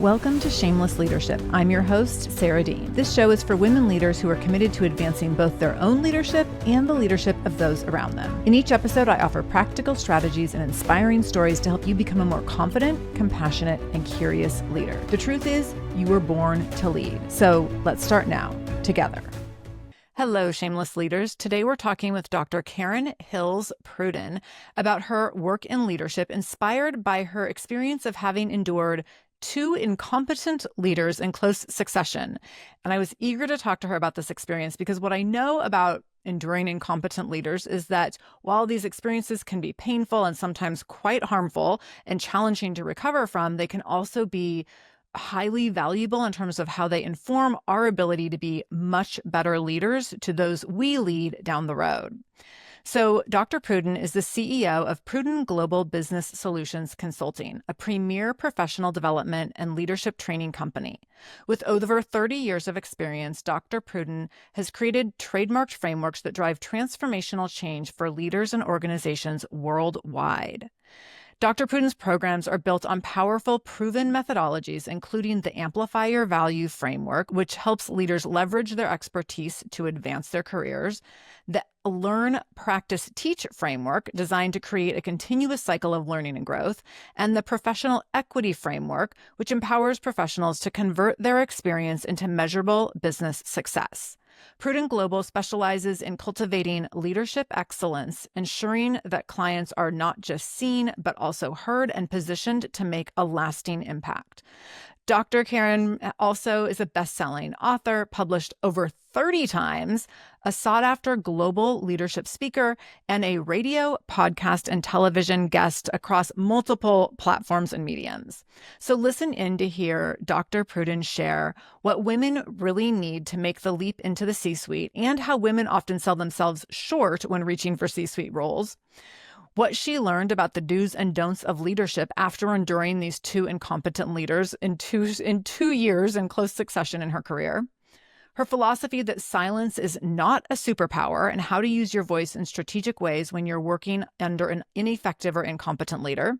Welcome to Shameless Leadership. I'm your host, Sarah Dean. This show is for women leaders who are committed to advancing both their own leadership and the leadership of those around them. In each episode, I offer practical strategies and inspiring stories to help you become a more confident, compassionate, and curious leader. The truth is, you were born to lead. So let's start now, together. Hello, Shameless Leaders. Today we're talking with Dr. Karen Hills Pruden about her work in leadership inspired by her experience of having endured two incompetent leaders in close succession. And I was eager to talk to her about this experience because what I know about enduring incompetent leaders is that while these experiences can be painful and sometimes quite harmful and challenging to recover from, they can also be highly valuable in terms of how they inform our ability to be much better leaders to those we lead down the road. So Dr. Pruden is the CEO of Pruden Global Business Solutions Consulting, a premier professional development and leadership training company. With over 30 years of experience, Dr. Pruden has created trademarked frameworks that drive transformational change for leaders and organizations worldwide. Dr. Pruden's programs are built on powerful, proven methodologies, including the Amplify Your Value framework, which helps leaders leverage their expertise to advance their careers, the Learn, Practice, Teach framework, designed to create a continuous cycle of learning and growth, and the Professional Equity framework, which empowers professionals to convert their experience into measurable business success. Pruden Global specializes in cultivating leadership excellence, ensuring that clients are not just seen, but also heard and positioned to make a lasting impact. Dr. Karen also is a best-selling author, published over 30 times, a sought-after global leadership speaker, and a radio, podcast, and television guest across multiple platforms and mediums. So listen in to hear Dr. Pruden share what women really need to make the leap into the C-suite and how women often sell themselves short when reaching for C-suite roles, what she learned about the do's and don'ts of leadership after enduring these two incompetent leaders in two years in close succession in her career, her philosophy that silence is not a superpower and how to use your voice in strategic ways when you're working under an ineffective or incompetent leader,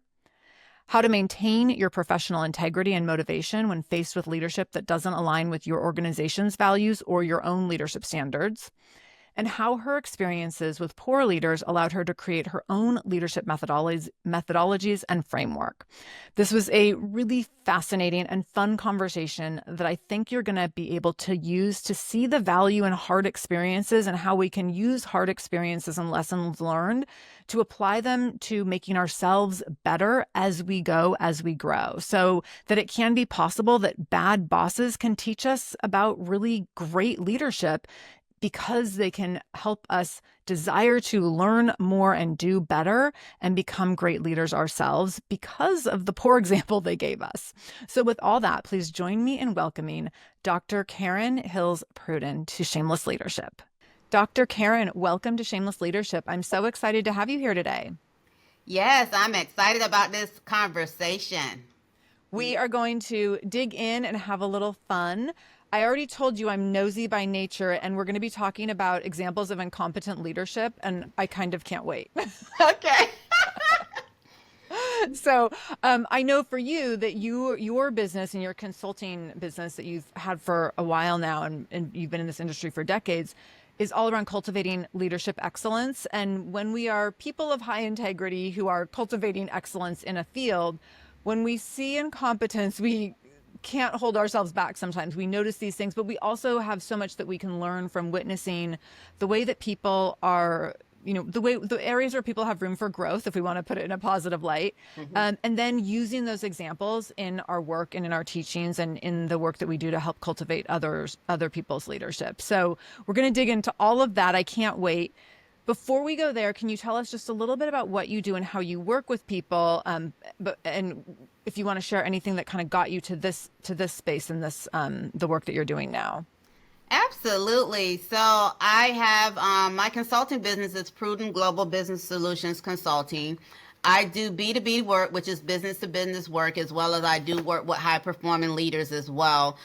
how to maintain your professional integrity and motivation when faced with leadership that doesn't align with your organization's values or your own leadership standards, and how her experiences with poor leaders allowed her to create her own leadership methodologies and framework. This was a really fascinating and fun conversation that I think you're going to be able to use to see the value in hard experiences and how we can use hard experiences and lessons learned to apply them to making ourselves better as we go, as we grow, so that it can be possible that bad bosses can teach us about really great leadership because they can help us desire to learn more and do better and become great leaders ourselves because of the poor example they gave us. So with all that, please join me in welcoming Dr. Karen Hills Pruden to Shameless Leadership. Dr. Karen, welcome to Shameless Leadership. I'm so excited to have you here today. Yes, I'm excited about this conversation. We are going to dig in and have a little fun. I already told you I'm nosy by nature, and we're going to be talking about examples of incompetent leadership, and I kind of can't wait. Okay. So I know for you that your business and your consulting business that you've had for a while now, and you've been in this industry for decades, is all around cultivating leadership excellence. And when we are people of high integrity who are cultivating excellence in a field, when we see incompetence, we can't hold ourselves back sometimes. We notice these things, but we also have so much that we can learn from witnessing the way that people are, the areas where people have room for growth, if we want to put it in a positive light, and then using those examples in our work and in our teachings and in the work that we do to help cultivate other people's leadership. So we're going to dig into all of that. I can't wait. Before we go there, can you tell us just a little bit about what you do and how you work with people? And if you want to share anything that kind of got you to this space and this the work that you're doing now. Absolutely. So I have my consulting business is Pruden Global Business Solutions Consulting. I do B2B work, which is business to business work, as well as I do work with high performing leaders as well.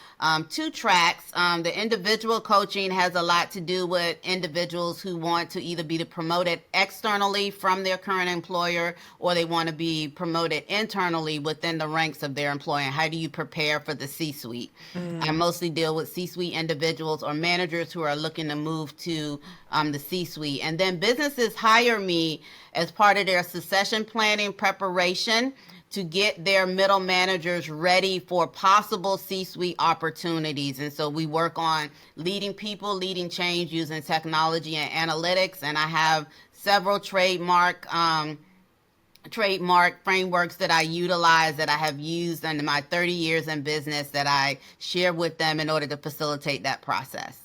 Two tracks. The individual coaching has a lot to do with individuals who want to either be promoted externally from their current employer, or they want to be promoted internally within the ranks of their employer. How do you prepare for the C-suite? I mostly deal with C-suite individuals or managers who are looking to move to the C-suite. And then businesses hire me as part of their succession planning preparation to get their middle managers ready for possible C-suite opportunities. And so we work on leading people, leading change using technology and analytics. And I have several trademark frameworks that I utilize, that I have used in my 30 years in business, that I share with them in order to facilitate that process.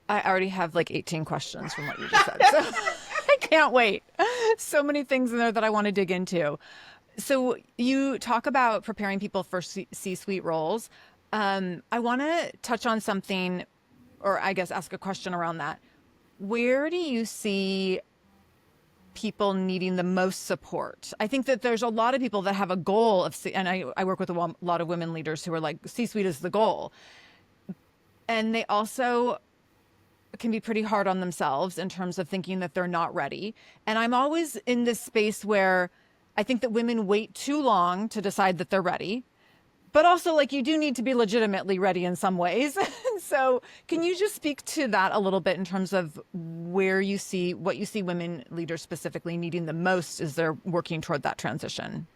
I already have like 18 questions from what you just said. So I can't wait. So many things in there that I want to dig into. So you talk about preparing people for C-suite roles. I want to touch on something, or I guess ask a question around that. Where do you see people needing the most support? I think that there's a lot of people that have a goal of, and I work with a lot of women leaders who are like, C-suite is the goal. And they also can be pretty hard on themselves in terms of thinking that they're not ready. And I'm always in this space where I think that women wait too long to decide that they're ready, but also like you do need to be legitimately ready in some ways. So can you just speak to that a little bit in terms of what you see women leaders specifically needing the most as they're working toward that transition?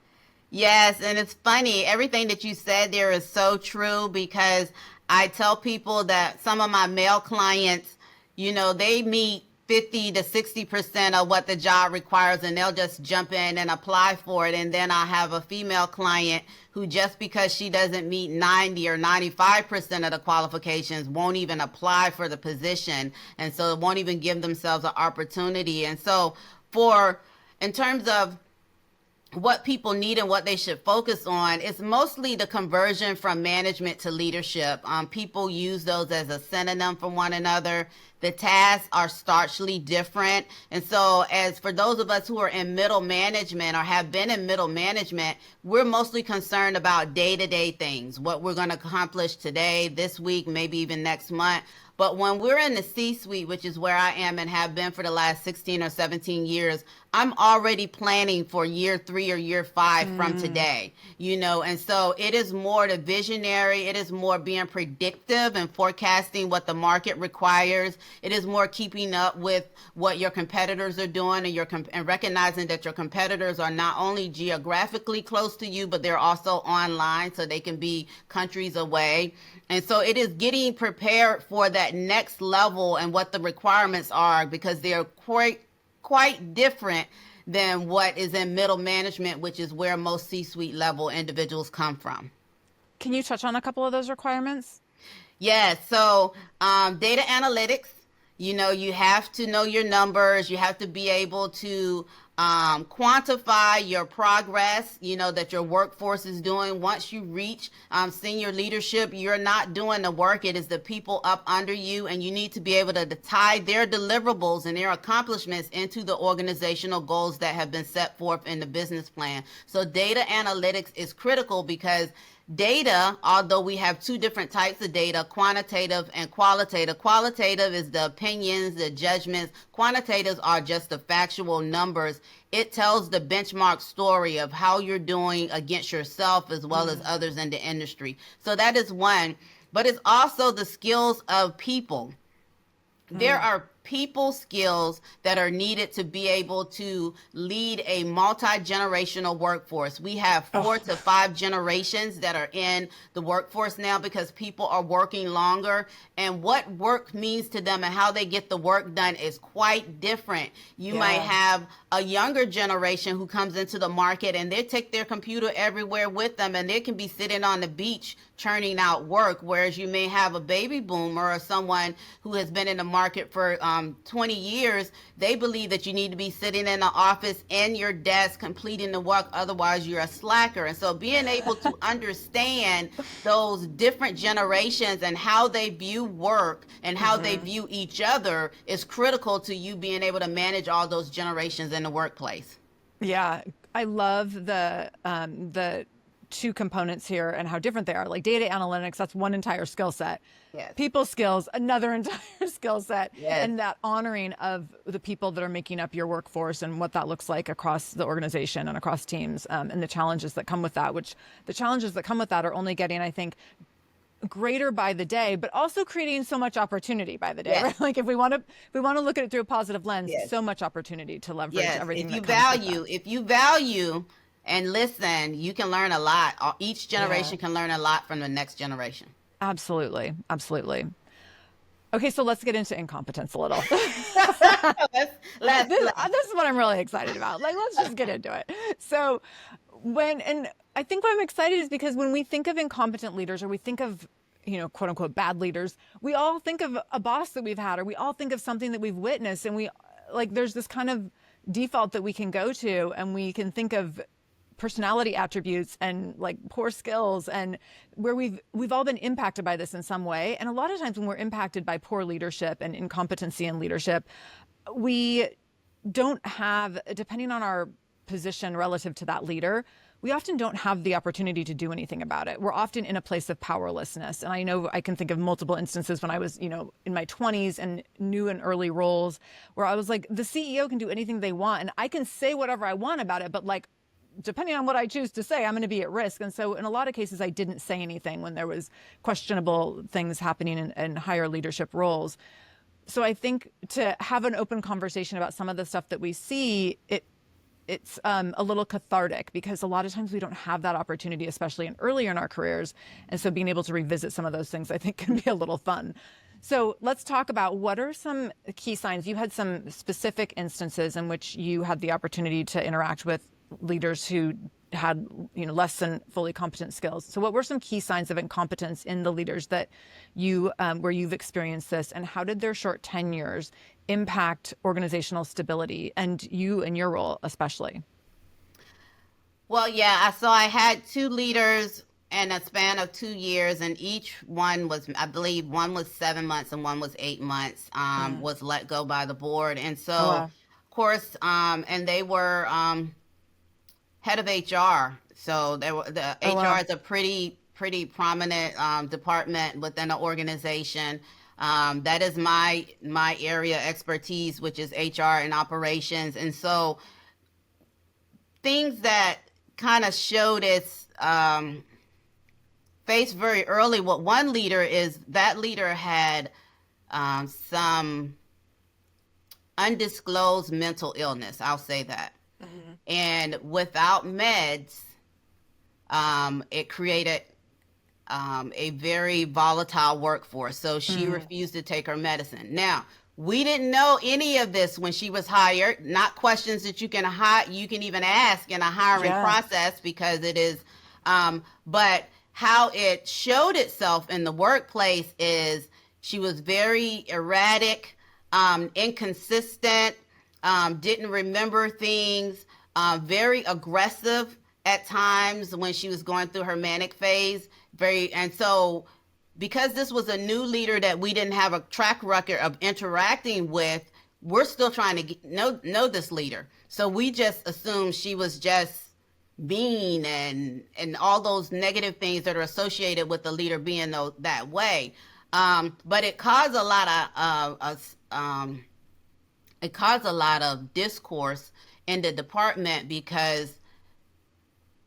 Yes, and it's funny, everything that you said there is so true, because I tell people that some of my male clients, they meet 50 to 60% of what the job requires, and they'll just jump in and apply for it. And then I have a female client who, just because she doesn't meet 90 or 95% of the qualifications, won't even apply for the position. And so it won't even give themselves an opportunity. And so in terms of what people need and what they should focus on, it's mostly the conversion from management to leadership. People use those as a synonym for one another. The tasks are starkly different. And so as for those of us who are in middle management or have been in middle management, we're mostly concerned about day-to-day things, what we're going to accomplish today, this week, maybe even next month. But when we're in the C-suite, which is where I am and have been for the last 16 or 17 years, I'm already planning for year 3 or year 5 from today, and so it is more the visionary. It is more being predictive and forecasting what the market requires. It is more keeping up with what your competitors are doing, and recognizing that your competitors are not only geographically close to you, but they're also online, so they can be countries away. And so it is getting prepared for that next level and what the requirements are, because they're quite different than what is in middle management, which is where most C-suite level individuals come from. Can you touch on a couple of those requirements? Yes. So data analytics, you have to know your numbers. You have to be able to quantify your progress, that your workforce is doing. Once you reach senior leadership, you're not doing the work. It is the people up under you, and you need to be able to tie their deliverables and their accomplishments into the organizational goals that have been set forth in the business plan. So data analytics is critical, because data, although we have two different types of data, quantitative and qualitative. Qualitative is the opinions, the judgments. Quantitative are just the factual numbers. It tells the benchmark story of how you're doing against yourself as well as others in the industry. So that is one. But it's also the skills of people. There are people skills that are needed to be able to lead a multi-generational workforce. We have 4 to 5 generations that are in the workforce now, because people are working longer, and what work means to them and how they get the work done is quite different. You might have a younger generation who comes into the market and they take their computer everywhere with them, and they can be sitting on the beach churning out work, whereas you may have a baby boomer or someone who has been in the market for 20 years. They believe that you need to be sitting in the office in your desk completing the work, otherwise you're a slacker. And so being able to understand those different generations and how they view work and how they view each other is critical to you being able to manage all those generations in the workplace. Yeah, I love the two components here and how different they are. Like data analytics, that's one entire skill set. Yes. People skills, another entire skill set. Yes. And that honoring of the people that are making up your workforce and what that looks like across the organization and across teams, and the challenges that come with that, which the challenges that come with that are only getting, I think, greater by the day, but also creating so much opportunity by the day, Yes. right? Like if we want to look at it through a positive lens, Yes. so much opportunity to leverage Yes. everything If you that comes with value, that. if you value and listen, you can learn a lot. Each generation Yeah. can learn a lot from the next generation. Absolutely. Absolutely. Okay, so let's get into incompetence a little. Let's, This is what I'm really excited about. Like, let's just get into it. So and I think what I'm excited is because when we think of incompetent leaders or we think of, quote unquote, bad leaders, we all think of a boss that we've had, or we all think of something that we've witnessed. And there's this kind of default that we can go to, and we can think of personality attributes and like poor skills, and where we've all been impacted by this in some way. And a lot of times when we're impacted by poor leadership and incompetency in leadership, we don't have, depending on our position relative to that leader, we often don't have the opportunity to do anything about it. We're often in a place of powerlessness. And I know I can think of multiple instances when I was, in my 20s and new and early roles where I was like, the CEO can do anything they want and I can say whatever I want about it, but like, depending on what I choose to say, I'm going to be at risk. And so in a lot of cases, I didn't say anything when there was questionable things happening in higher leadership roles. So I think to have an open conversation about some of the stuff that we see, it's a little cathartic, because a lot of times we don't have that opportunity, especially earlier in our careers. And so being able to revisit some of those things, I think, can be a little fun. So let's talk about what are some key signs. You had some specific instances in which you had the opportunity to interact with leaders who had less than fully competent skills. So what were some key signs of incompetence in the leaders that you where you've experienced this, and how did their short tenures impact organizational stability and you in your role especially? Well, yeah, so I had two leaders in a span of 2 years, and each one was, I believe, one was 7 months and one was 8 months, was let go by the board. And so, Oh, wow. of course, and they were head of HR. So the Oh, wow. HR is a pretty prominent department within an organization. That is my area expertise, which is HR and operations. And so things that kind of showed its face very early. What one leader is, that leader had some undisclosed mental illness. I'll say that. Mm-hmm. And without meds, it created a very volatile workforce. So she refused to take her medicine. Now, we didn't know any of this when she was hired. Not questions that you can even ask in a hiring process, because it is. But how it showed itself in the workplace is she was very erratic, inconsistent, didn't remember things, very aggressive at times when she was going through her manic phase. And so because this was a new leader that we didn't have a track record of interacting with, we're still trying to know this leader. So we just assumed she was just mean and all those negative things that are associated with the leader being that way. But it caused a lot of discourse in the department, because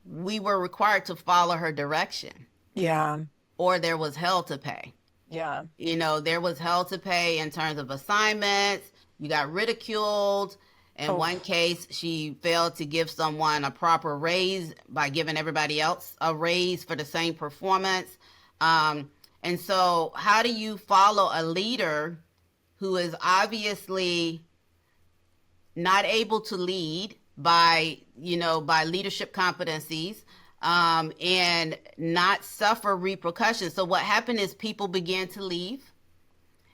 we were required to follow her direction. Yeah. Or there was hell to pay. Yeah. There was hell to pay in terms of assignments. You got ridiculed. In one case, she failed to give someone a proper raise by giving everybody else a raise for the same performance. And so how do you follow a leader who is obviously not able to lead by leadership competencies, and not suffer repercussions? So what happened is people began to leave.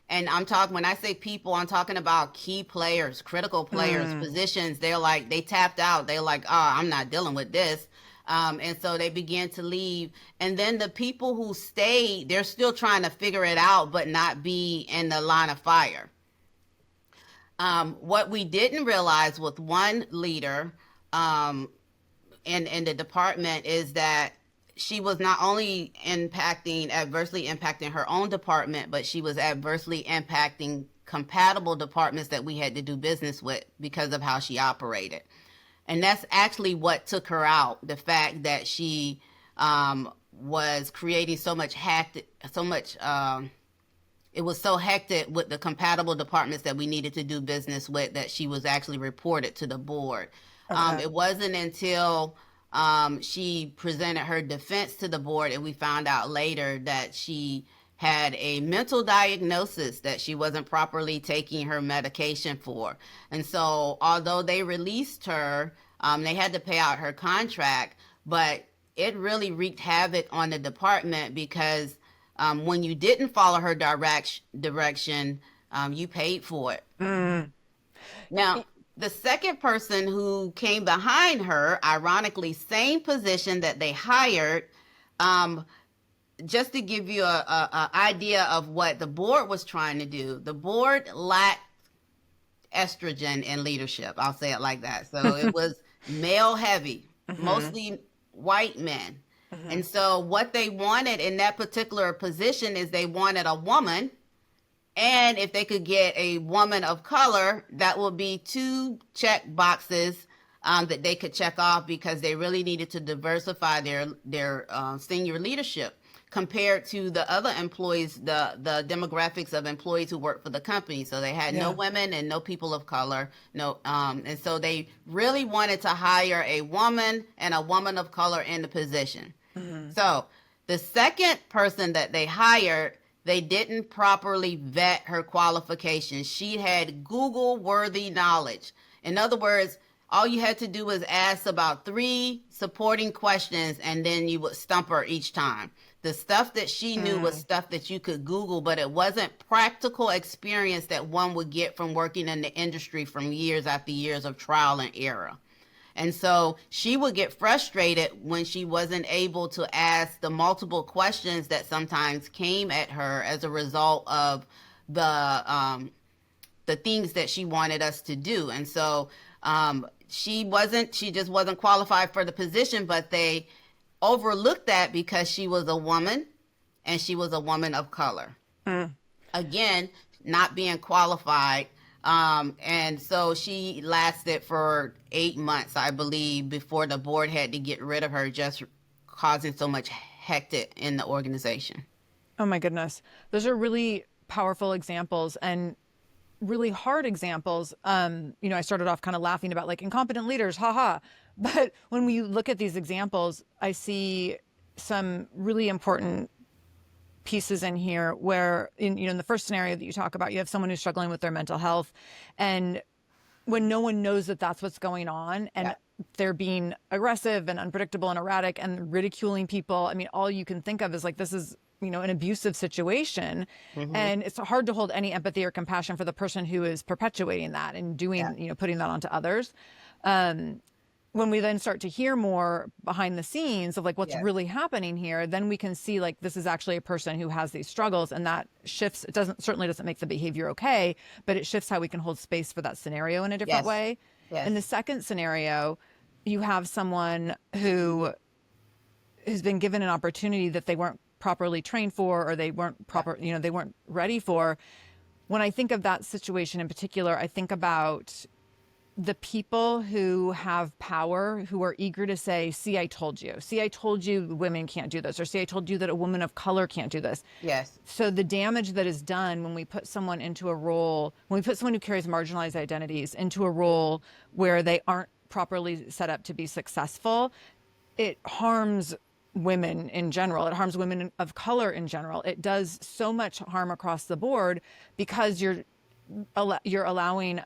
And when I say people, I'm talking about key players, critical players, positions. They tapped out. They're like, oh, I'm not dealing with this. And so they began to leave. And then the people who stayed, they're still trying to figure it out, but not be in the line of fire. What we didn't realize with one leader, um, in the department is that she was not only adversely impacting her own department, but she was adversely impacting compatible departments that we had to do business with because of how she operated. And that's actually what took her out. The fact that she was creating so much it was so hectic with the compatible departments that we needed to do business with that she was actually reported to the board. Okay. It wasn't until she presented her defense to the board and we found out later that she had a mental diagnosis that she wasn't properly taking her medication for. And so although they released her, they had to pay out her contract, but it really wreaked havoc on the department because when you didn't follow her direction, you paid for it. Mm. Now, the second person who came behind her, ironically, same position that they hired, just to give you a idea of what the board was trying to do, the board lacked estrogen in leadership. I'll say it like that. So it was male heavy, mostly white men. And so what they wanted in that particular position is they wanted a woman. And if they could get a woman of color, that would be 2 check boxes that they could check off because they really needed to diversify their senior leadership compared to the other employees, the demographics of employees who work for the company. So they had no women and no people of color. And so they really wanted to hire a woman and a woman of color in the position. Mm-hmm. So the second person that they hired, they didn't properly vet her qualifications. She had Google-worthy knowledge. In other words, all you had to do was ask about 3 supporting questions, and then you would stump her each time. The stuff that she knew was stuff that you could Google, but it wasn't practical experience that one would get from working in the industry from years after years of trial and error. And so she would get frustrated when she wasn't able to ask the multiple questions that sometimes came at her as a result of the things that she wanted us to do. And so she just wasn't qualified for the position, but they overlooked that because she was a woman and she was a woman of color. Again, not being qualified. And so she lasted for 8 months, I believe, before the board had to get rid of her, just causing so much hectic in the organization. Oh my goodness. Those are really powerful examples and really hard examples. I started off kind of laughing about like incompetent leaders, haha. But when we look at these examples, I see some really important pieces in here where in the first scenario that you talk about, you have someone who's struggling with their mental health, and when no one knows that that's what's going on, and they're being aggressive and unpredictable and erratic and ridiculing people. I mean, all you can think of is like, this is, an abusive situation. And it's hard to hold any empathy or compassion for the person who is perpetuating that and doing, putting that onto others. When we then start to hear more behind the scenes of like what's really happening here, then we can see like this is actually a person who has these struggles, and that shifts. It certainly doesn't make the behavior okay, but it shifts how we can hold space for that scenario in a different way. In the second scenario, you have someone who has been given an opportunity that they weren't properly trained for, or they weren't they weren't ready for. When I think of that situation in particular, I think about the people who have power, who are eager to say, see, I told you. See, I told you women can't do this. Or see, I told you that a woman of color can't do this. Yes. So the damage that is done when we put someone into a role, when we put someone who carries marginalized identities into a role where they aren't properly set up to be successful, it harms women in general. It harms women of color in general. It does so much harm across the board because you're allowing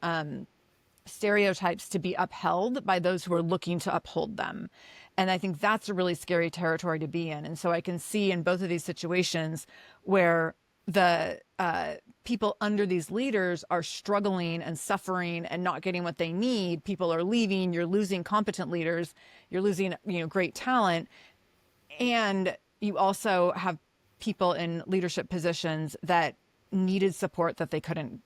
stereotypes to be upheld by those who are looking to uphold them. And I think that's a really scary territory to be in. And so I can see in both of these situations where the people under these leaders are struggling and suffering and not getting what they need. People are leaving. You're losing competent leaders. You're losing, great talent. And you also have people in leadership positions that needed support that they couldn't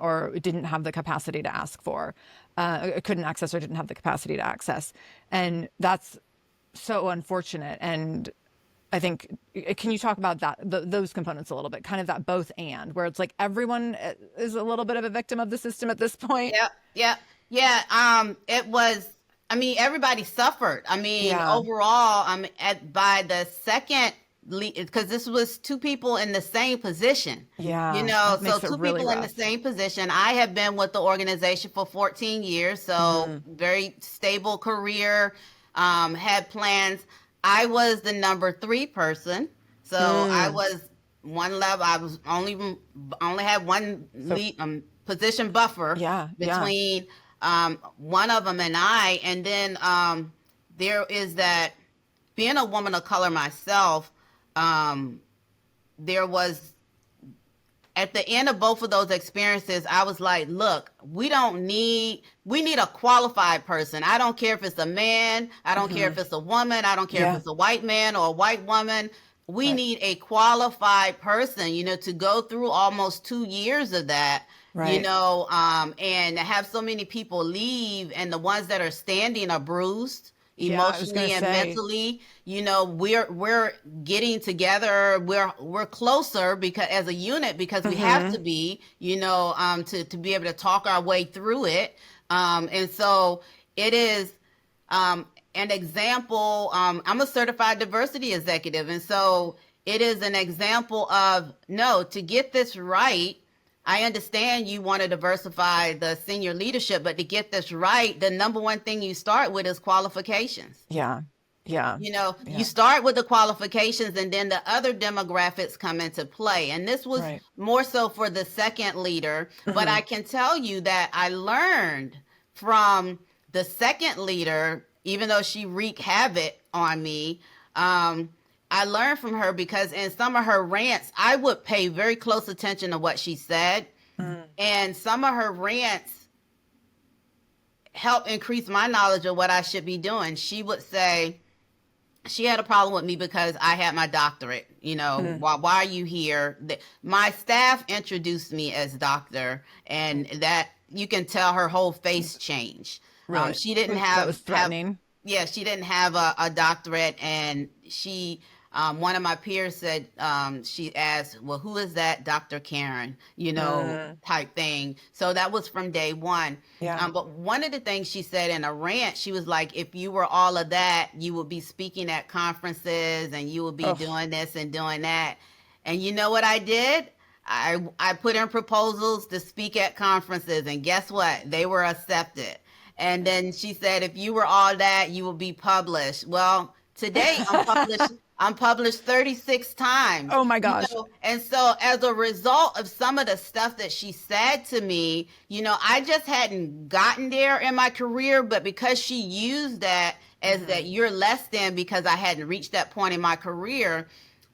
or didn't have the capacity to ask for, couldn't access or didn't have the capacity to access. And that's so unfortunate. And I think, can you talk about that, those components a little bit, kind of that both and, where it's like everyone is a little bit of a victim of the system at this point? Yeah. It was, I mean, everybody suffered. I mean, overall, by the second, because this was two people in the same position. So two really people in the same position. I have been with the organization for 14 years, so very stable career, had plans. I was the number 3 person, so I was one level. I was only had one lead, position buffer between one of them and I. And then there is that, being a woman of color myself, there was, at the end of both of those experiences, I was like, look, we need a qualified person. I don't care if it's a man. I don't care if it's a woman. I don't care if it's a white man or a white woman. We need a qualified person, to go through almost 2 years of that, and have so many people leave, and the ones that are standing are bruised emotionally and mentally. We're getting together. We're closer because as a unit, because we have to be, to be able to talk our way through it. And so it is an example. I'm a certified diversity executive, and so it is an example of, no, to get this right. I understand you want to diversify the senior leadership, but to get this right, the number one thing you start with is qualifications. You start with the qualifications, and then the other demographics come into play. And this was more so for the second leader, but I can tell you that I learned from the second leader, even though she wreaked havoc on me. I learned from her because in some of her rants, I would pay very close attention to what she said. And some of her rants helped increase my knowledge of what I should be doing. She would say she had a problem with me because I had my doctorate. Why are you here? My staff introduced me as doctor, and that you can tell her whole face changed. She didn't have, that was threatening. She didn't have a doctorate, and she, one of my peers said, she asked, well, who is that Dr. Karen, type thing. So that was from day one. But one of the things she said in a rant, she was like, if you were all of that, you would be speaking at conferences and you would be doing this and doing that. And you know what I did? I put in proposals to speak at conferences, and guess what? They were accepted. And then she said, if you were all that, you would be published. Well, today I'm published 36 times. Oh my gosh. And so as a result of some of the stuff that she said to me, I just hadn't gotten there in my career, but because she used that as that you're less than because I hadn't reached that point in my career,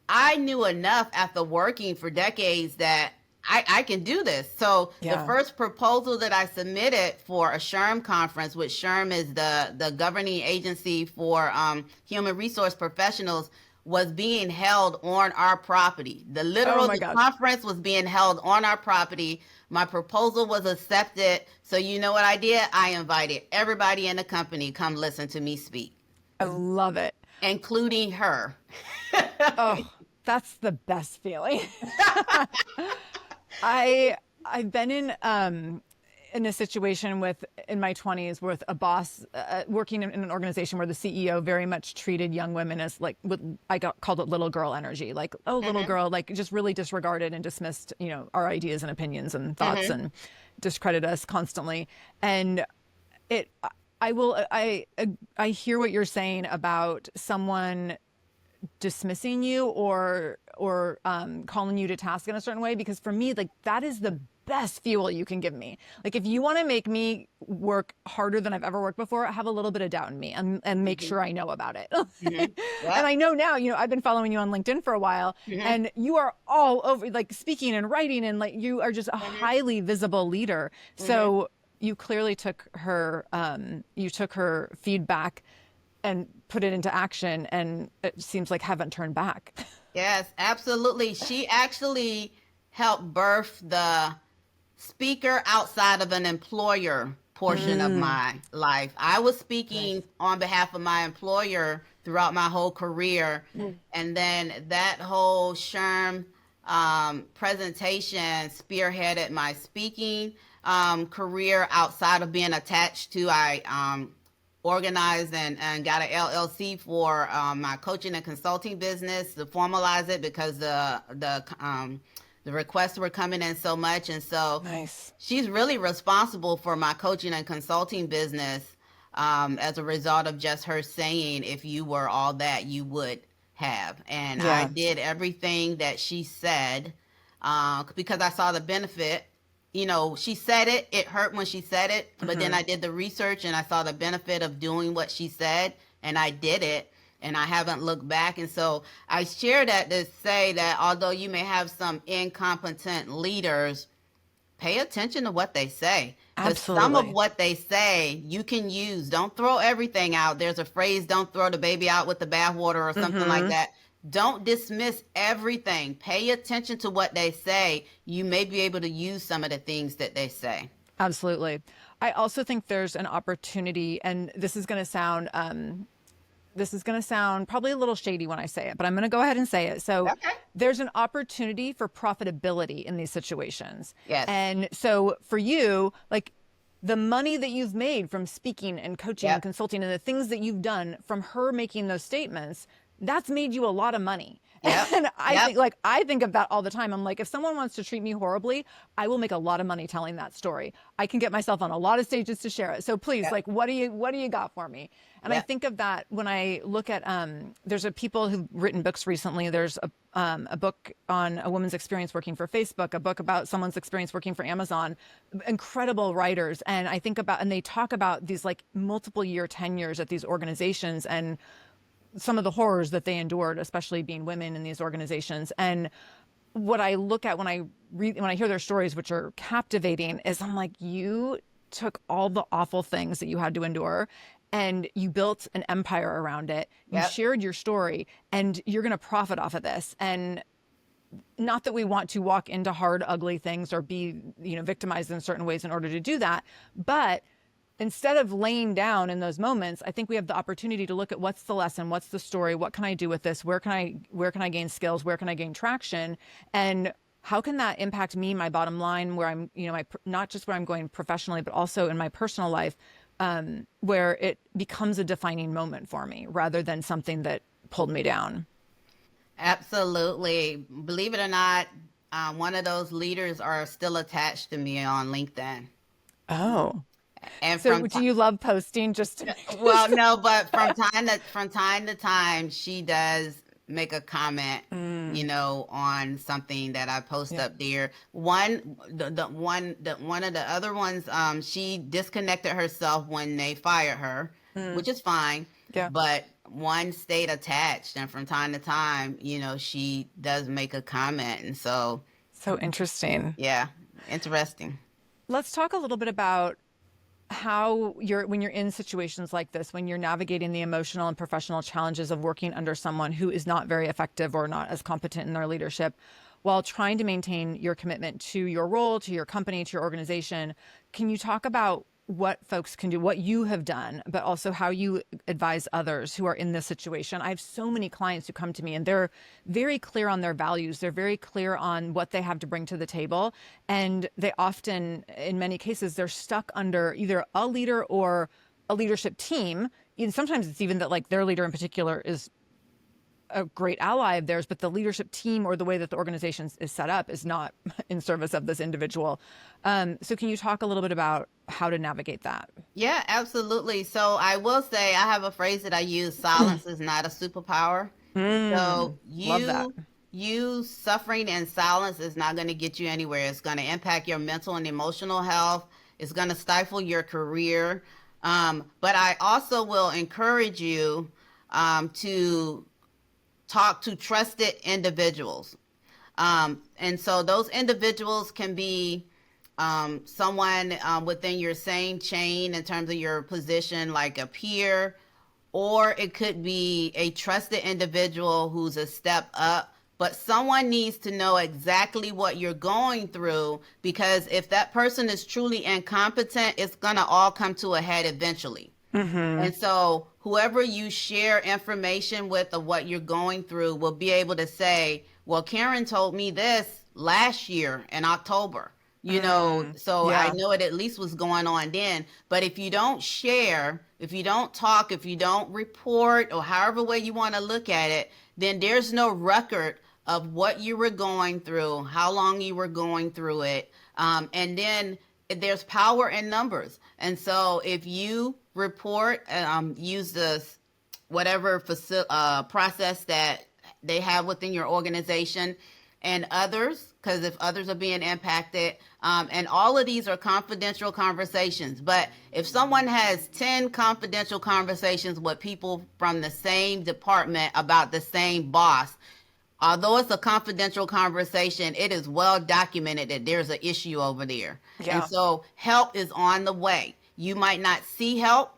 I knew enough after working for decades that I can do this. So the first proposal that I submitted for a SHRM conference, which SHRM is the governing agency for human resource professionals, was being held on our property. The conference was being held on our property. My proposal was accepted. So you know what I did? I invited everybody in the company, come listen to me speak. I love it. Including her. Oh, that's the best feeling. I've been in a situation in my 20s with a boss working in an organization where the CEO very much treated young women as called it little girl energy, like, oh, little girl, like just really disregarded and dismissed, our ideas and opinions and thoughts and discredited us constantly. And I hear what you're saying about someone dismissing you or calling you to task in a certain way, because for me, like, that is the best fuel you can give me. Like, if you want to make me work harder than I've ever worked before, have a little bit of doubt in me and make sure I know about it. And I know now, I've been following you on LinkedIn for a while, and you are all over, like, speaking and writing, and like, you are just a highly visible leader. So you clearly took her feedback and put it into action, and it seems like haven't turned back. Yes, absolutely. She actually helped birth the speaker outside of an employer portion of my life. I was speaking on behalf of my employer throughout my whole career. And then that whole SHRM presentation spearheaded my speaking career outside of being attached to, I organized and got an LLC for my coaching and consulting business to formalize it because the requests were coming in so much. And so she's really responsible for my coaching and consulting business as a result of just her saying, if you were all that, you would have. And I did everything that she said because I saw the benefit. You know, she said it, it hurt when she said it, but then I did the research and I saw the benefit of doing what she said, and I did it, and I haven't looked back. And so I share that to say that although you may have some incompetent leaders, pay attention to what they say. Because some of what they say you can use. Don't throw everything out. There's a phrase, don't throw the baby out with the bathwater or something like that. Don't dismiss everything. Pay attention to what they say. You may be able to use some of the things that they say. Absolutely. I also think there's an opportunity, and this is going to sound probably a little shady when I say it, but I'm going to go ahead and say it. So there's an opportunity for profitability in these situations. Yes. And so for you, like the money that you've made from speaking and coaching and consulting and the things that you've done from her making those statements, that's made you a lot of money. And I think of that all the time. I'm like, if someone wants to treat me horribly, I will make a lot of money telling that story. I can get myself on a lot of stages to share it. So please, like, what do you got for me? And I think of that when I look at, there's people who've written books recently. There's a book on a woman's experience working for Facebook, a book about someone's experience working for Amazon, incredible writers. And I think about, and they talk about these like multiple year tenures at these organizations and some of the horrors that they endured, especially being women in these organizations. And what I look at when I hear their stories, which are captivating, is I'm like, you took all the awful things that you had to endure and you built an empire around it. You shared your story and you're going to profit off of this. And not that we want to walk into hard, ugly things or be, victimized in certain ways in order to do that, but instead of laying down in those moments, I think we have the opportunity to look at what's the lesson, what's the story, what can I do with this, where can I gain skills, where can I gain traction, and how can that impact me, my bottom line, where I'm, not just where I'm going professionally, but also in my personal life, where it becomes a defining moment for me rather than something that pulled me down. Absolutely. Believe it or not, one of those leaders are still attached to me on LinkedIn. Oh. And so do you love posting just to... Well, no, but from time to time she does make a comment, on something that I post up there. One of the other ones, she disconnected herself when they fired her, which is fine. Yeah. But one stayed attached, and from time to time, she does make a comment, and so interesting. Yeah, interesting. Let's talk a little bit about how when you're in situations like this, when you're navigating the emotional and professional challenges of working under someone who is not very effective or not as competent in their leadership, while trying to maintain your commitment to your role, to your company, to your organization. Can you talk about what folks can do, what you have done, but also how you advise others who are in this situation? I have so many clients who come to me and they're very clear on their values. They're very clear on what they have to bring to the table. And they often, in many cases, they're stuck under either a leader or a leadership team. And sometimes it's even that like their leader in particular is a great ally of theirs, but the leadership team or the way that the organization is set up is not in service of this individual. So can you talk a little bit about how to navigate that? Yeah, absolutely. So I will say I have a phrase that I use: silence is not a superpower. So you suffering in silence is not going to get you anywhere. It's going to impact your mental and emotional health. It's going to stifle your career. But I also will encourage you to talk to trusted individuals. And so those individuals can be someone within your same chain in terms of your position, like a peer, or it could be a trusted individual who's a step up but someone needs to know exactly what you're going through, because if that person is truly incompetent, it's going to all come to a head eventually. And so whoever you share information with of what you're going through will be able to say, well, Karen told me this last year in October, so I know it at least was going on then. But if you don't share, if you don't talk, if you don't report, or however way you want to look at it, then there's no record of what you were going through, how long you were going through it. And then there's power in numbers. And so if you report, use this whatever process that they have within your organization, and others, because if others are being impacted, and all of these are confidential conversations. But if someone has 10 confidential conversations with people from the same department about the same boss, although it's a confidential conversation, it is well documented that there's an issue over there. And so help is on the way. You might not see help,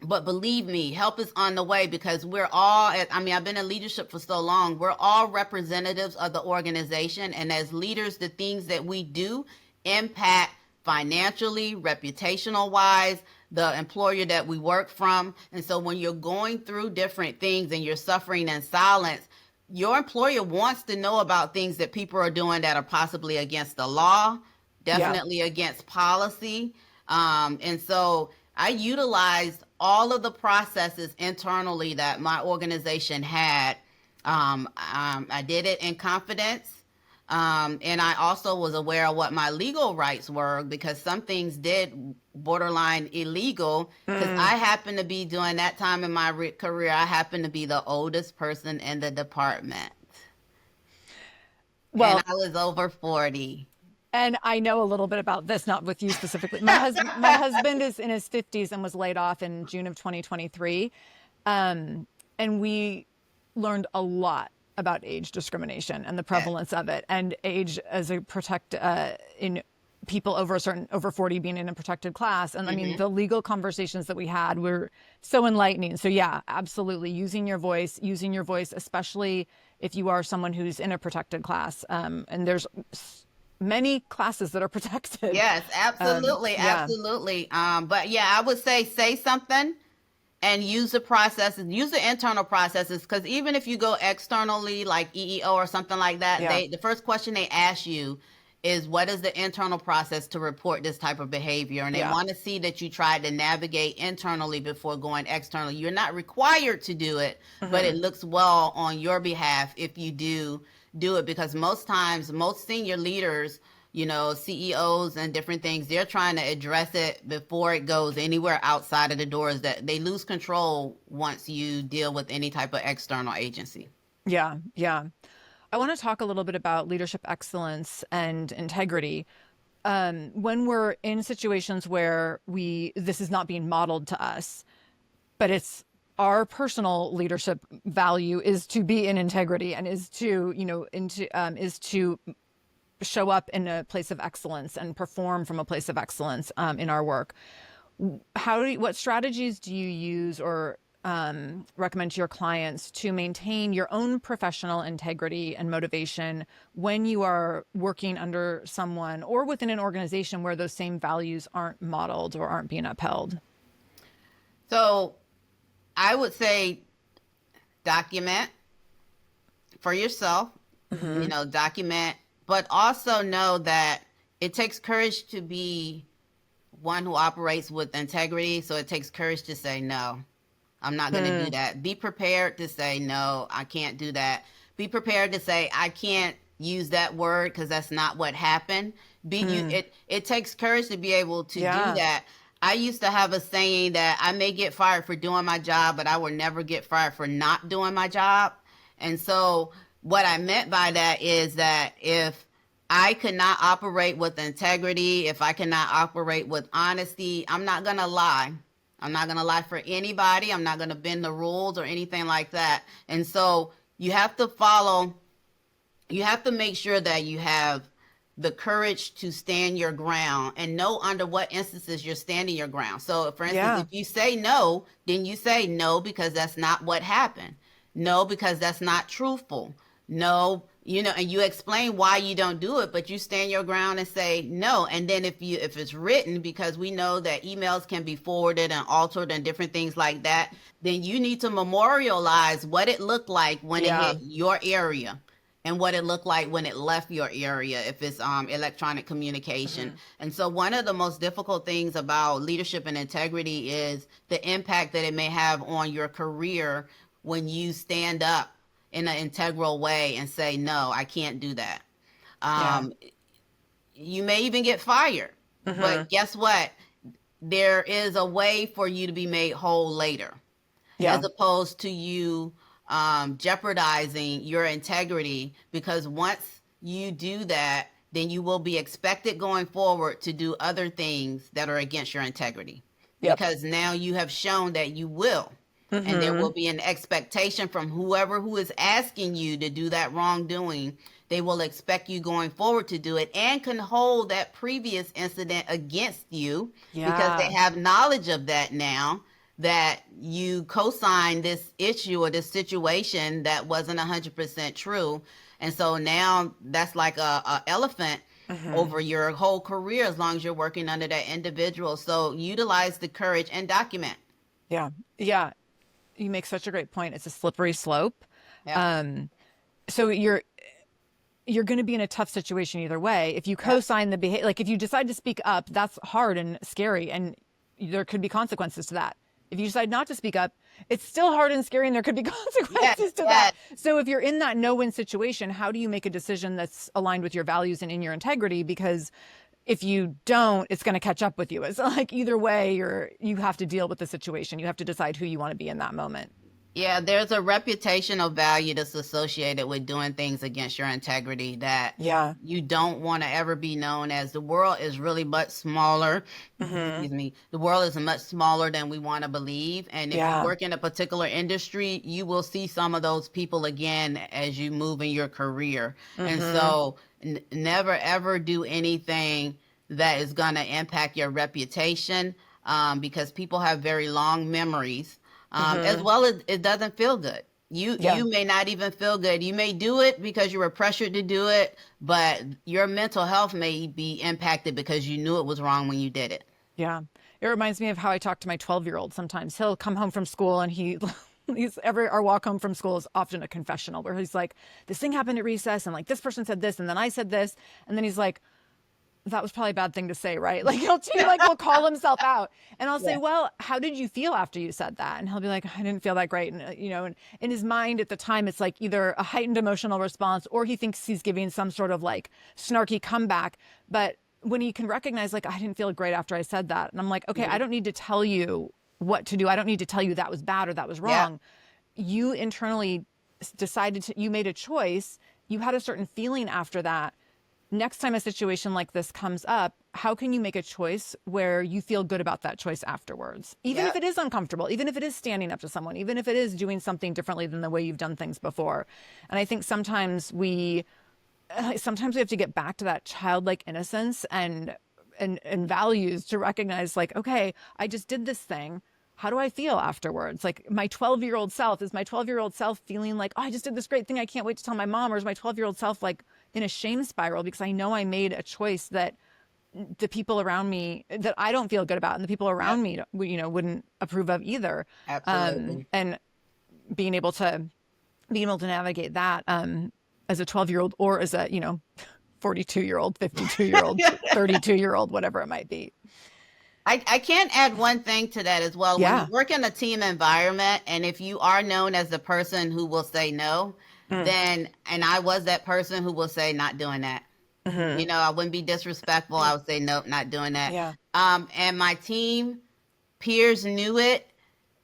but believe me, help is on the way, because we're all, I've been in leadership for so long, we're all representatives of the organization. And as leaders, the things that we do impact financially, reputational wise, the employer that we work from. And so when you're going through different things and you're suffering in silence, your employer wants to know about things that people are doing that are possibly against the law, definitely against policy. And so I utilized all of the processes internally that my organization had. I did it in confidence. And I also was aware of what my legal rights were, because some things did borderline illegal, because I happened to be, during that time in my career, I happened to be the oldest person in the department. Well, and I was over 40. And I know a little bit about this, not with you specifically. My husband is in his 50s and was laid off in June of 2023. And we learned a lot about age discrimination and the prevalence of it, and age as a in people over 40 being in a protected class. And I mean, the legal conversations that we had were so enlightening. So yeah, absolutely. Using your voice, especially if you are someone who's in a protected class. And there's many classes that are protected. Yes, absolutely. Absolutely. But yeah, I would say something and use the processes, use the internal processes, because even if you go externally, like EEO or something like that, the first question they ask you is, what is the internal process to report this type of behavior? And they want to see that you try to navigate internally before going externally. You're not required to do it, but it looks well on your behalf if you do it, because most times, most senior leaders, CEOs and different things, they're trying to address it before it goes anywhere outside of the doors. That they lose control once you deal with any type of external agency. Yeah. I want to talk a little bit about leadership excellence and integrity. When we're in situations where this is not being modeled to us, but it's our personal leadership value is to be in integrity and is to, is to show up in a place of excellence and perform from a place of excellence in our work. What strategies do you use or recommend to your clients to maintain your own professional integrity and motivation when you are working under someone or within an organization where those same values aren't modeled or aren't being upheld? So I would say document for yourself, document, but also know that it takes courage to be one who operates with integrity. So it takes courage to say, no, I'm not going to do that. Be prepared to say, no, I can't do that. Be prepared to say, I can't use that word because that's not what happened. It takes courage to be able to do that. I used to have a saying that I may get fired for doing my job, but I will never get fired for not doing my job. And so what I meant by that is that if I could not operate with integrity, if I cannot operate with honesty, I'm not going to lie. I'm not going to lie for anybody. I'm not going to bend the rules or anything like that. And so you have to make sure that you have the courage to stand your ground and know under what instances you're standing your ground. So for instance, if you say no, then you say no because that's not what happened. No, because that's not truthful. no, and you explain why you don't do it, but you stand your ground and say no. And then if it's written, because we know that emails can be forwarded and altered and different things like that, then you need to memorialize what it looked like when it hit your area and what it looked like when it left your area if it's electronic communication. And so one of the most difficult things about leadership and integrity is the impact that it may have on your career when you stand up in an integral way and say, no, I can't do that. You may even get fired, but guess what? There is a way for you to be made whole later, as opposed to you jeopardizing your integrity, because once you do that, then you will be expected going forward to do other things that are against your integrity, because now you have shown that you will. And there will be an expectation from whoever who is asking you to do that wrongdoing. They will expect you going forward to do it and can hold that previous incident against you because they have knowledge of that now, that you co-signed this issue or this situation that wasn't 100% true. And so now that's like a elephant over your whole career as long as you're working under that individual. So utilize the courage and document. Yeah. You make such a great point. It's a slippery slope. So you're going to be in a tough situation either way. If you co-sign the behavior, like if you decide to speak up, that's hard and scary, and there could be consequences to that. If you decide not to speak up, it's still hard and scary, and there could be consequences to that. So if you're in that no-win situation, how do you make a decision that's aligned with your values and in your integrity? Because if you don't, it's going to catch up with you. It's like either way, you have to deal with the situation. You have to decide who you want to be in that moment. Yeah, there's a reputational value that's associated with doing things against your integrity that you don't want to ever be known as. The world is really much smaller. Excuse me. The world is much smaller than we want to believe. And if you work in a particular industry, you will see some of those people again as you move in your career. And so never, ever do anything that is going to impact your reputation, because people have very long memories. As well as it doesn't feel good. You may not even feel good. You may do it because you were pressured to do it, but your mental health may be impacted because you knew it was wrong when you did it. Yeah. It reminds me of how I talk to my 12-year-old sometimes. He'll come home from school and our walk home from school is often a confessional where he's like, this thing happened at recess and like this person said this and then I said this. And then he's like, that was probably a bad thing to say, right? Like he'll call himself out, and I'll say, well, how did you feel after you said that? And he'll be like, I didn't feel that great. And, and in his mind at the time, it's like either a heightened emotional response or he thinks he's giving some sort of like snarky comeback. But when he can recognize like, I didn't feel great after I said that. And I'm like, okay, I don't need to tell you what to do. I don't need to tell you that was bad or that was wrong. You internally decided you made a choice. You had a certain feeling after that. Next time a situation like this comes up, how can you make a choice where you feel good about that choice afterwards? Even if it is uncomfortable, even if it is standing up to someone, even if it is doing something differently than the way you've done things before. And I think sometimes we have to get back to that childlike innocence and values to recognize like, okay, I just did this thing. How do I feel afterwards? Like my 12-year-old self, is my 12-year-old self feeling like, oh, I just did this great thing, I can't wait to tell my mom? Or is my 12-year-old self like in a shame spiral because I know I made a choice that the people around me, that I don't feel good about, and the people around me, wouldn't approve of either. Absolutely. And being able to navigate that as a 12-year-old or as a 42-year-old, 52-year-old, 32-year-old, whatever it might be. I can add one thing to that as well. When you work in a team environment, and if you are known as the person who will say no, then, and I was that person who will say, not doing that. I wouldn't be disrespectful. I would say, nope, not doing that. And my team peers knew it,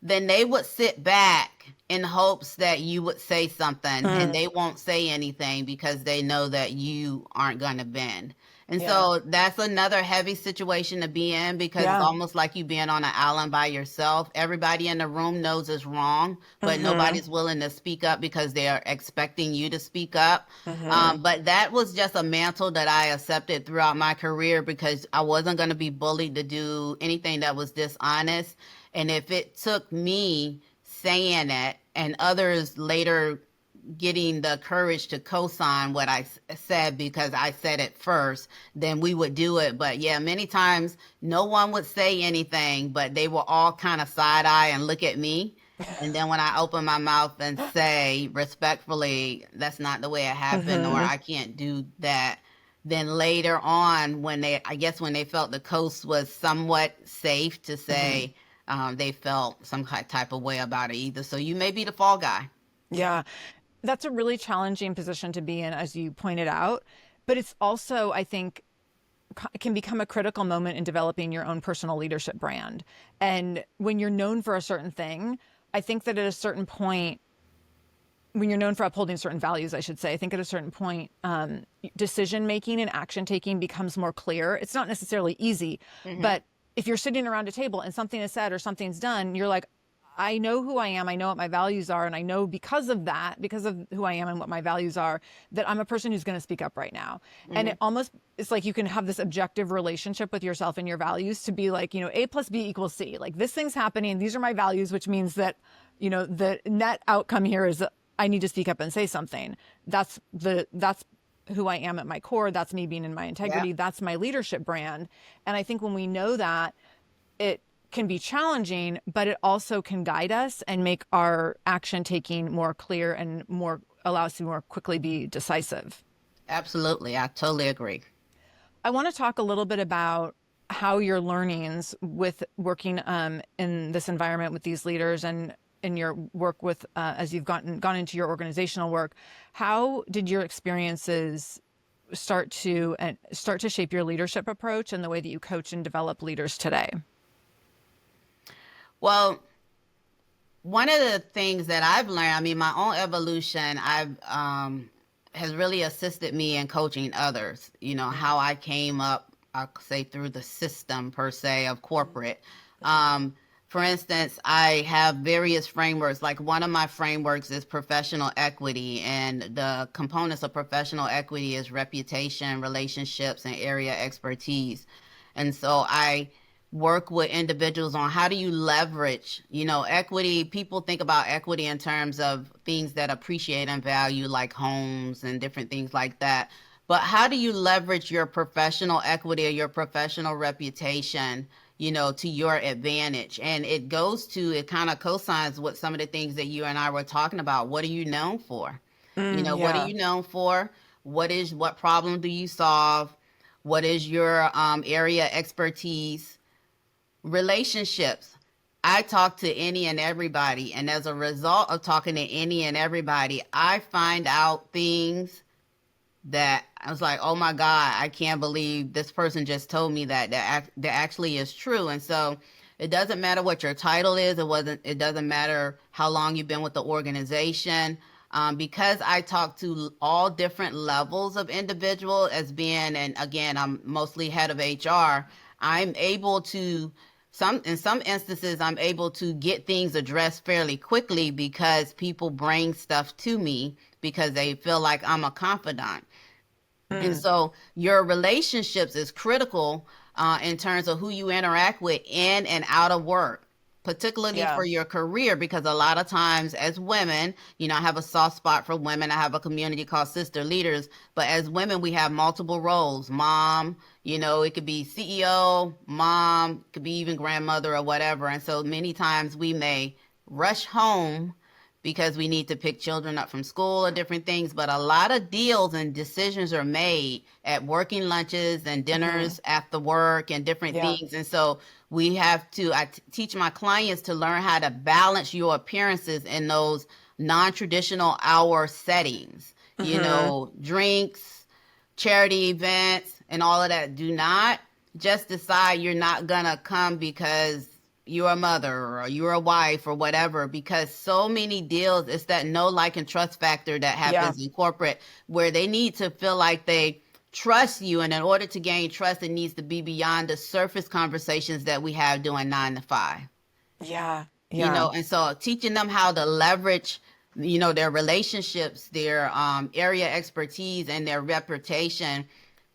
then they would sit back in hopes that you would say something, and they won't say anything because they know that you aren't going to bend. And so that's another heavy situation to be in, because it's almost like you being on an island by yourself. Everybody in the room knows it's wrong, but nobody's willing to speak up because they're expecting you to speak up. But that was just a mantle that I accepted throughout my career because I wasn't going to be bullied to do anything that was dishonest. And if it took me saying it and others later getting the courage to co-sign what I said because I said it first, then we would do it. But yeah, many times no one would say anything, but they will all kind of side eye and look at me. And then when I open my mouth and say respectfully, that's not the way it happened, or I can't do that, then later on, I guess when they felt the coast was somewhat safe to say, they felt some type of way about it either. So you may be the fall guy. Yeah, that's a really challenging position to be in, as you pointed out. But it's also, I think, can become a critical moment in developing your own personal leadership brand. And when you're known for a certain thing, I think that at a certain point, when you're known for upholding certain values, I should say, I think at a certain point, decision making and action taking becomes more clear. It's not necessarily easy, but if you're sitting around a table and something is said or something's done, you're like, I know who I am, I know what my values are, and I know because of that, because of who I am and what my values are, that I'm a person who's going to speak up right now. And it's like you can have this objective relationship with yourself and your values to be like, A plus B equals C. Like, this thing's happening, these are my values, which means that, the net outcome here is I need to speak up and say something. That's who I am at my core. That's me being in my integrity. That's my leadership brand. And I think when we know that, it can be challenging, but it also can guide us and make our action taking more clear and allow us to more quickly be decisive. Absolutely. I totally agree. I want to talk a little bit about how your learnings with working in this environment with these leaders and in your work with, as you've gone into your organizational work, how did your experiences start to shape your leadership approach and the way that you coach and develop leaders today? Well, one of the things that I've learned, my own evolution, has really assisted me in coaching others. How I came up, I'll say, through the system per se of corporate. For instance, I have various frameworks. Like, one of my frameworks is professional equity, and the components of professional equity is reputation, relationships, and area expertise. And so I work with individuals on how do you leverage, equity. People think about equity in terms of things that appreciate and value, like homes and different things like that. But how do you leverage your professional equity or your professional reputation, to your advantage? And it kind of cosigns with some of the things that you and I were talking about. What are you known for? What are you known for? What problem do you solve? What is your area expertise? Relationships. I talk to any and everybody. And as a result of talking to any and everybody, I find out things that I was like, oh my God, I can't believe this person just told me that actually is true. And so it doesn't matter what your title is. It doesn't matter how long you've been with the organization. Because I talk to all different levels of individual as being, and again, I'm mostly head of HR, I'm able to, in some instances, I'm able to get things addressed fairly quickly because people bring stuff to me because they feel like I'm a confidant. And so your relationships is critical in terms of who you interact with in and out of work, particularly for your career, because a lot of times as women, I have a soft spot for women. I have a community called Sister Leaders, but as women, we have multiple roles. Mom, it could be CEO, mom, it could be even grandmother or whatever. And so many times we may rush home because we need to pick children up from school or different things. But a lot of deals and decisions are made at working lunches and dinners after work and different things. And so I teach my clients to learn how to balance your appearances in those non-traditional hour settings, drinks, charity events, and all of that. Do not just decide you're not gonna come because you're a mother or you're a wife or whatever, because so many deals, it's that know, like, and trust factor that happens in corporate, where they need to feel like they trust you. And in order to gain trust, it needs to be beyond the surface conversations that we have doing 9 to 5. And so teaching them how to leverage, their relationships, their area expertise, and their reputation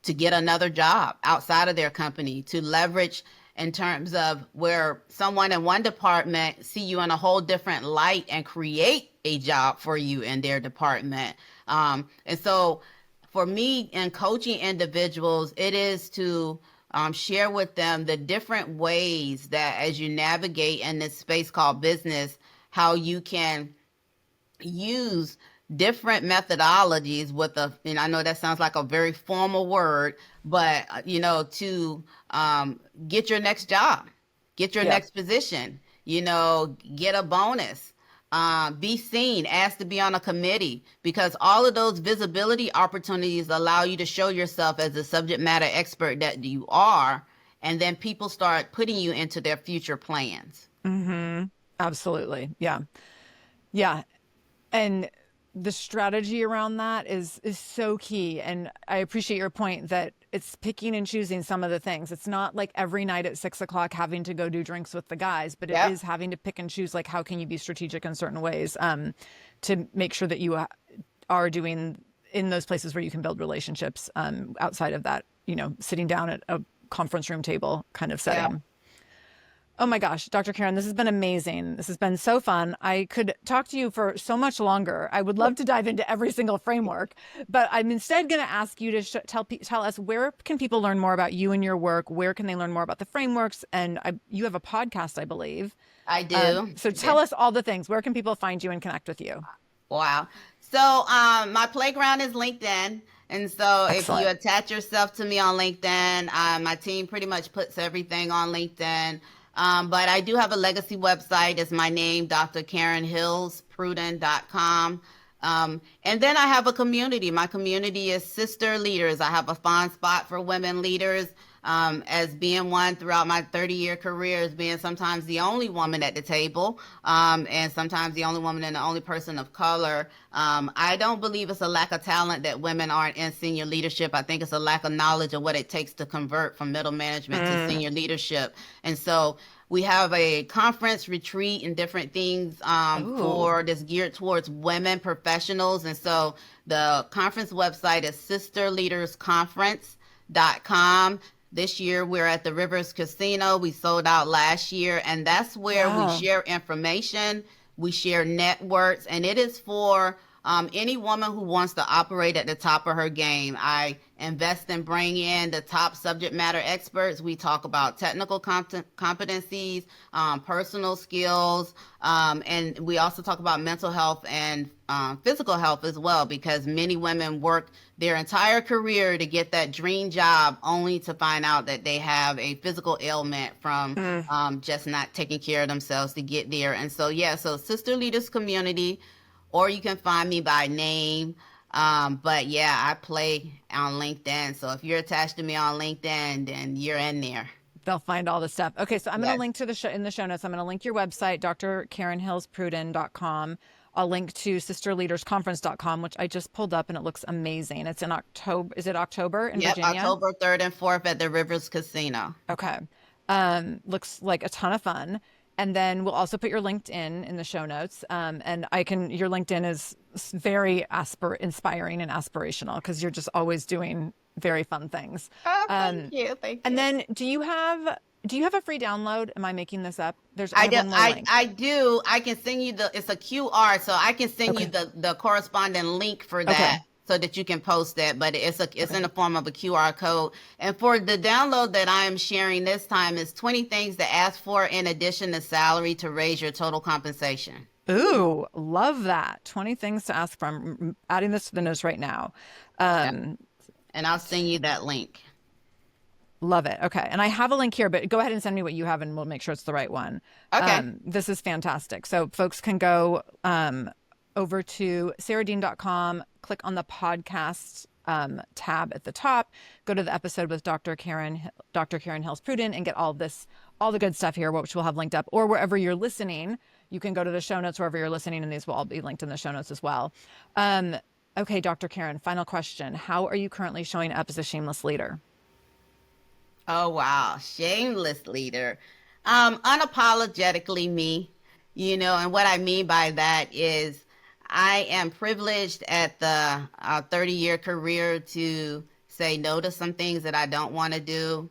to get another job outside of their company, to leverage in terms of where someone in one department see you in a whole different light and create a job for you in their department. And so for me in coaching individuals, it is to share with them the different ways that as you navigate in this space called business, how you can use different methodologies with and I know that sounds like a very formal word, but to get your next job, get your Yeah. next position, get a bonus, be seen, asked to be on a committee, because all of those visibility opportunities allow you to show yourself as the subject matter expert that you are, and then people start putting you into their future plans. Absolutely. Yeah. Yeah. And the strategy around that is so key. And I appreciate your point that it's picking and choosing some of the things. It's not like every night at 6 o'clock having to go do drinks with the guys, but it Yep. is having to pick and choose, like, how can you be strategic in certain ways to make sure that you are doing in those places where you can build relationships outside of that, sitting down at a conference room table kind of setting. Yeah. Oh my gosh, Dr. Karen, this has been amazing. This has been so fun. I could talk to you for so much longer. I would love to dive into every single framework, but I'm instead going to ask you to tell us, where can people learn more about you and your work? Where can they learn more about the frameworks? And you have a podcast, I believe. I do. So tell us all the things. Where can people find you and connect with you? Wow. So my playground is LinkedIn. And so Excellent. if you attach yourself to me on LinkedIn, my team pretty much puts everything on LinkedIn. But I do have a legacy website. It's my name, Dr. Karen Hills Pruden.com. And then I have a community. My community is sister leaders. I have a fond spot for women leaders, as being one throughout my 30-year career, as being sometimes the only woman at the table, and sometimes the only woman and the only person of color. I don't believe it's a lack of talent that women aren't in senior leadership. I think it's a lack of knowledge of what it takes to convert from middle management to senior leadership. And so we have a conference retreat and different things for this geared towards women professionals. And so the conference website is sisterleadersconference.com. This year we're at the Rivers Casino. We sold out last year, and that's where we share information, we share networks, and it is for any woman who wants to operate at the top of her game. I invest in bringing in the top subject matter experts. We talk about technical competencies, personal skills, and we also talk about mental health and physical health as well, because many women work their entire career to get that dream job only to find out that they have a physical ailment from just not taking care of themselves to get there. And so, so Sister Leaders Community, or you can find me by name. But I play on LinkedIn. So if you're attached to me on LinkedIn, then you're in there. They'll find all the stuff. Okay, so I'm going to link to in the show notes. I'm going to link your website, drkarenhillspruden.com. I'll link to sisterleadersconference.com, which I just pulled up and it looks amazing. It's in October. Is it October in Virginia? October 3rd and 4th at the Rivers Casino. Okay. Looks like a ton of fun. And then we'll also put your LinkedIn in the show notes. And your LinkedIn is very inspiring and aspirational, because you're just always doing very fun things. Oh, thank you. And then do you have a free download? Am I making this up? I do. I can send you it's a QR, so I can send you the corresponding link for that. So that you can post that, but it's in the form of a QR code. And for the download that I am sharing this time is 20 things to ask for in addition to salary to raise your total compensation. Ooh, love that. 20 things to ask for. I'm adding this to the notes right now. And I'll send you that link. Love it. Okay. And I have a link here, but go ahead and send me what you have and we'll make sure it's the right one. Okay. This is fantastic. So folks can go over to sarahdean.com, click on the podcast tab at the top, go to the episode with Dr. Karen Hills Pruden, and get all the good stuff here, which we'll have linked up, or wherever you're listening, you can go to the show notes wherever you're listening, and these will all be linked in the show notes as well. Okay, Dr. Karen, final question. How are you currently showing up as a shameless leader? Oh, wow. Shameless leader. Unapologetically me, and what I mean by that is I am privileged at the 30-year career to say no to some things that I don't want to do,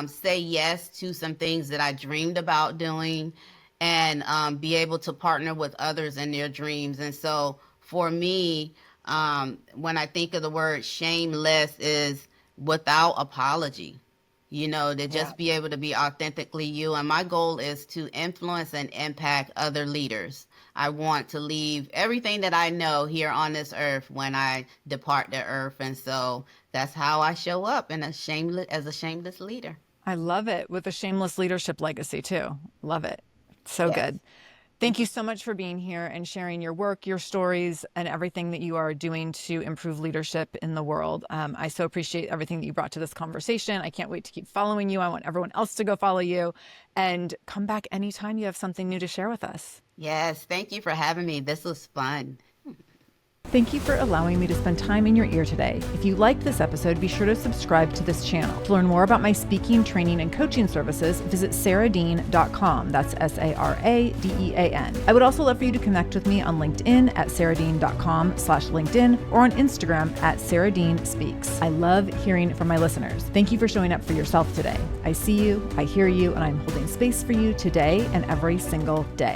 say yes to some things that I dreamed about doing, and be able to partner with others in their dreams. And so for me, when I think of the word shameless, is without apology, to just be able to be authentically you. And my goal is to influence and impact other leaders. I want to leave everything that I know here on this earth when I depart the earth. And so that's how I show up as a shameless leader. I love it, with a shameless leadership legacy too. Love it. So Yes. good. Thank you so much for being here and sharing your work, your stories, and everything that you are doing to improve leadership in the world. I so appreciate everything that you brought to this conversation. I can't wait to keep following you. I want everyone else to go follow you, and come back anytime you have something new to share with us. Yes. Thank you for having me. This was fun. Thank you for allowing me to spend time in your ear today. If you liked this episode, be sure to subscribe to this channel. To learn more about my speaking, training, and coaching services, visit sarahdean.com. That's SARADEAN. I would also love for you to connect with me on LinkedIn at sarahdean.com/LinkedIn or on Instagram at sarahdeanspeaks. I love hearing from my listeners. Thank you for showing up for yourself today. I see you, I hear you, and I'm holding space for you today and every single day.